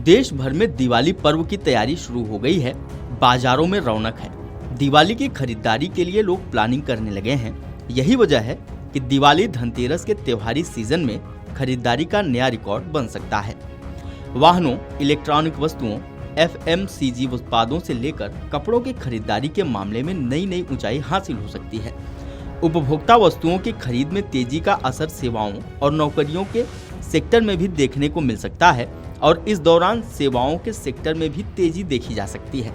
देश भर में दिवाली पर्व की तैयारी शुरू हो गई है। बाजारों में रौनक है। दिवाली की खरीदारी के लिए लोग प्लानिंग करने लगे हैं। यही वजह है कि दिवाली धनतेरस के त्योहारी सीजन में खरीदारी का नया रिकॉर्ड बन सकता है। वाहनों, इलेक्ट्रॉनिक वस्तुओं, FMCG उत्पादों से लेकर कपड़ों की खरीदारी के मामले में नई नई ऊंचाई हासिल हो सकती है। उपभोक्ता वस्तुओं की खरीद में तेजी का असर सेवाओं और नौकरियों के सेक्टर में भी देखने को मिल सकता है और इस दौरान सेवाओं के सेक्टर में भी तेजी देखी जा सकती है।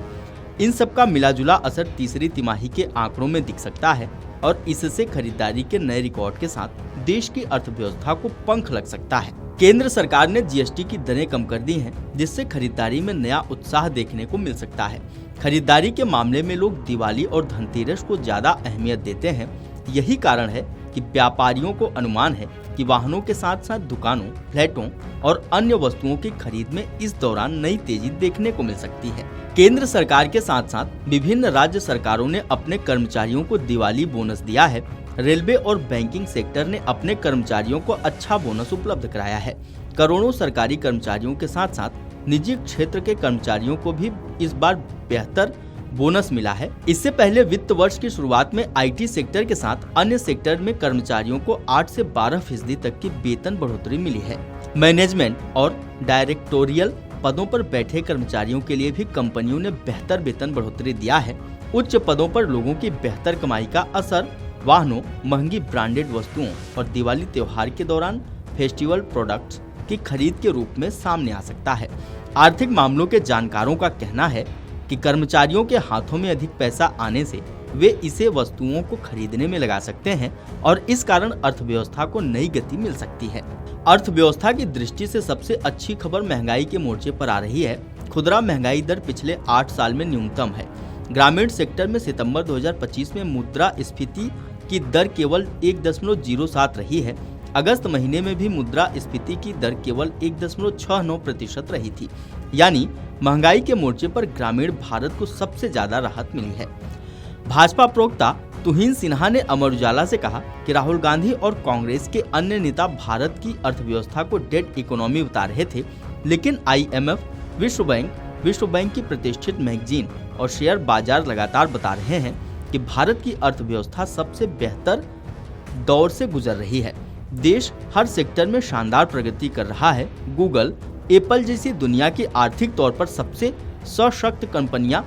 इन सब का मिलाजुला असर तीसरी तिमाही के आंकड़ों में दिख सकता है और इससे खरीदारी के नए रिकॉर्ड के साथ देश की अर्थव्यवस्था को पंख लग सकता है। केंद्र सरकार ने GST की दरें कम कर दी हैं, जिससे खरीदारी में नया उत्साह देखने को मिल सकता है। खरीदारी के मामले में लोग दिवाली और धनतेरस को ज्यादा अहमियत देते हैं। यही कारण है कि व्यापारियों को अनुमान है कि वाहनों के साथ साथ दुकानों, फ्लैटों और अन्य वस्तुओं की खरीद में इस दौरान नई तेजी देखने को मिल सकती है। केंद्र सरकार के साथ साथ विभिन्न राज्य सरकारों ने अपने कर्मचारियों को दिवाली बोनस दिया है। रेलवे और बैंकिंग सेक्टर ने अपने कर्मचारियों को अच्छा बोनस उपलब्ध कराया है। करोड़ों सरकारी कर्मचारियों के साथ साथ निजी क्षेत्र के कर्मचारियों को भी इस बार बेहतर बोनस मिला है। इससे पहले वित्त वर्ष की शुरुआत में IT सेक्टर के साथ अन्य सेक्टर में कर्मचारियों को 8 से 12% तक की वेतन बढ़ोतरी मिली है। मैनेजमेंट और डायरेक्टोरियल पदों पर बैठे कर्मचारियों के लिए भी कंपनियों ने बेहतर वेतन बढ़ोतरी दिया है। उच्च पदों पर लोगों की बेहतर कमाई का असर वाहनों, महंगी ब्रांडेड वस्तुओं और दिवाली त्योहार के दौरान फेस्टिवल प्रोडक्ट्स की खरीद के रूप में सामने आ सकता है। आर्थिक मामलों के जानकारों का कहना है कि कर्मचारियों के हाथों में अधिक पैसा आने से वे इसे वस्तुओं को खरीदने में लगा सकते हैं और इस कारण अर्थव्यवस्था को नई गति मिल सकती है। अर्थव्यवस्था की दृष्टि से सबसे अच्छी खबर महंगाई के मोर्चे पर आ रही है। खुदरा महंगाई दर पिछले 8 साल में न्यूनतम है। ग्रामीण सेक्टर में सितंबर 2025 में मुद्रास्फीति की दर केवल 1.07 रही है। अगस्त महीने में भी मुद्रास्फीति की दर केवल 1.69% रही थी। यानी महंगाई के मोर्चे पर ग्रामीण भारत को सबसे ज्यादा राहत मिली है। भाजपा प्रवक्ता तुहिन सिन्हा ने अमर उजाला से कहा कि राहुल गांधी और कांग्रेस के अन्य नेता भारत की अर्थव्यवस्था को डेड इकोनॉमी बता रहे थे, लेकिन IMF, विश्व बैंक की प्रतिष्ठित मैगजीन और शेयर बाजार लगातार बता रहे हैं कि भारत की अर्थव्यवस्था सबसे बेहतर दौर से गुजर रही है। देश हर सेक्टर में शानदार प्रगति कर रहा है। गूगल, एप्पल जैसी दुनिया की आर्थिक तौर पर सबसे सशक्त कंपनियां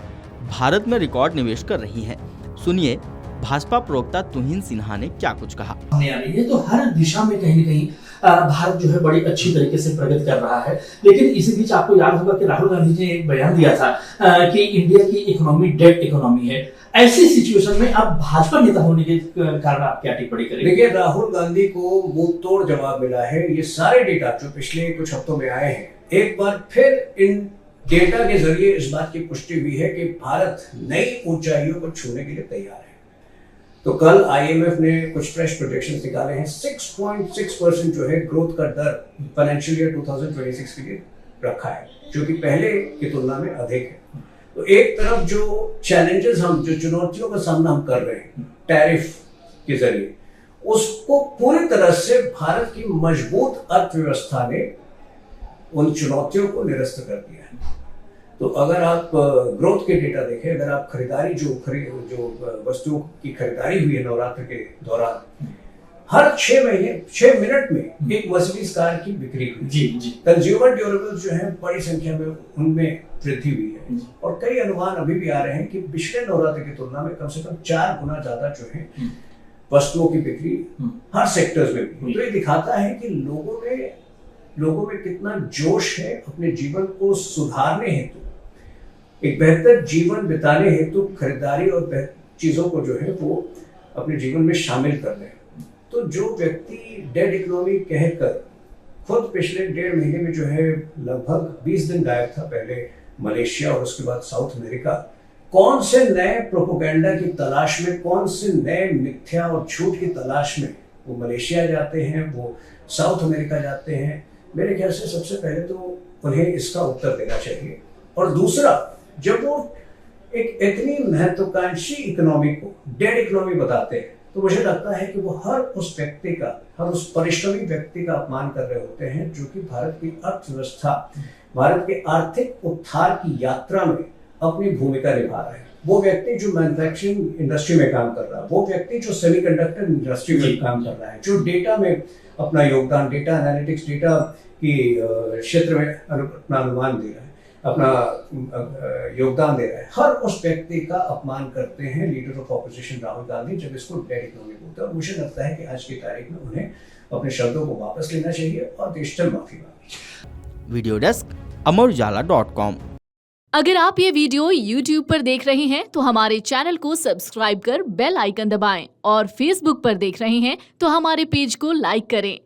भारत में रिकॉर्ड निवेश कर रही हैं। सुनिए भाजपा प्रवक्ता तुहिन सिन्हा ने क्या कुछ कहा। ये तो हर दिशा में कहीं न कहीं भारत जो है बड़ी अच्छी तरीके से प्रगति कर रहा है। लेकिन इसी बीच आपको याद होगा कि राहुल गांधी जी ने एक बयान दिया था कि इंडिया की इकोनॉमी डेड इकोनॉमी है। ऐसी सिचुएशन में अब भाजपा नेता होने के कारण आप क्या टिप्पणी करेंगे? देखिए, राहुल गांधी को मुंह तोड़ जवाब मिला है। ये सारे डेटा जो पिछले कुछ हफ्तों में आए हैं, एक बार फिर इन डेटा के जरिए इस बात की पुष्टि हुई है कि भारत नई ऊंचाइयों को छूने के लिए तैयार है। तो कल IMF ने कुछ फ्रेश प्रोजेक्शंस निकाले हैं। 6.6% जो है ग्रोथ का दर फाइनेंशियल ईयर 2026 के लिए रखा है, जो कि पहले की तुलना में अधिक है। तो एक तरफ जो चैलेंजेस जो चुनौतियों का सामना हम कर रहे हैं टैरिफ के जरिए, उसको पूरी तरह से भारत की मजबूत अर्थव्यवस्था ने उन चुनौतियों को निरस्त कर दिया है। तो अगर आप ग्रोथ के डेटा देखें, अगर आप खरीदारी जो वस्तुओं की खरीदारी हुई है नवरात्र के दौरान, हर 6 मिनट में एक मर्सिडीज कार की बिक्री हुई। जी। कंज्यूमर ड्यूरेबल्स जो है बड़ी संख्या में उनमें वृद्धि हुई है और कई अनुमान अभी भी आ रहे हैं कि पिछले नवरात्र की तुलना में कम से कम 4 गुना ज्यादा जो है वस्तुओं की बिक्री हर सेक्टर्स में भी। तो ये दिखाता है कि लोगों में कितना जोश है अपने जीवन को सुधारने हेतु, एक बेहतर जीवन बिताने हेतु खरीदारी और चीजों को जो है वो अपने जीवन में शामिल कर रहे हैं। तो जो व्यक्ति डेड इकोनॉमी कहकर खुद पिछले 1.5 महीने में जो है लगभग 20 दिन गायब था, पहले मलेशिया और उसके बाद साउथ अमेरिका, कौन से नए प्रोपोगेंडा की तलाश में, कौन से नए मिथ्या और झूठ की तलाश में वो मलेशिया जाते हैं, वो साउथ अमेरिका जाते हैं। मेरे ख्याल से सबसे पहले तो उन्हें इसका उत्तर देना चाहिए। और दूसरा, जब वो एक इतनी महत्वाकांक्षी इकोनॉमी को डेड इकोनॉमी बताते हैं, तो मुझे लगता है कि वो हर उस परिश्रमी व्यक्ति का अपमान कर रहे होते हैं जो कि भारत की अर्थव्यवस्था भारत के आर्थिक उत्थान की यात्रा में अपनी भूमिका निभा रहा है। वो व्यक्ति जो मैन्युफैक्चरिंग इंडस्ट्री में काम कर रहा है, वो व्यक्ति जो सेमीकंडक्टर इंडस्ट्री में काम कर रहा है, जो डेटा में अपना योगदान, डेटा एनालिटिक्स, डेटा की क्षेत्र में अपना अनुमान दे रहा है, अपना योगदान दे रहा है, हर उस व्यक्ति का अपमान करते हैं leader of opposition Rahul Gandhi जब इसको डेड इकोनॉमी बोलते हैं। और मुझे लगता है कि आज की तारीख में उन्हें अपने शब्दों को वापस लेना चाहिए और डिजिटल माफी मांगनी। वीडियो डेस्क अमरउजाला.com। अगर आप ये वीडियो YouTube पर देख रहे हैं तो हमारे चैनल को सब्सक्राइब कर बेल आइकन दबाएं और Facebook पर देख रहे हैं तो हमारे पेज को लाइक करें।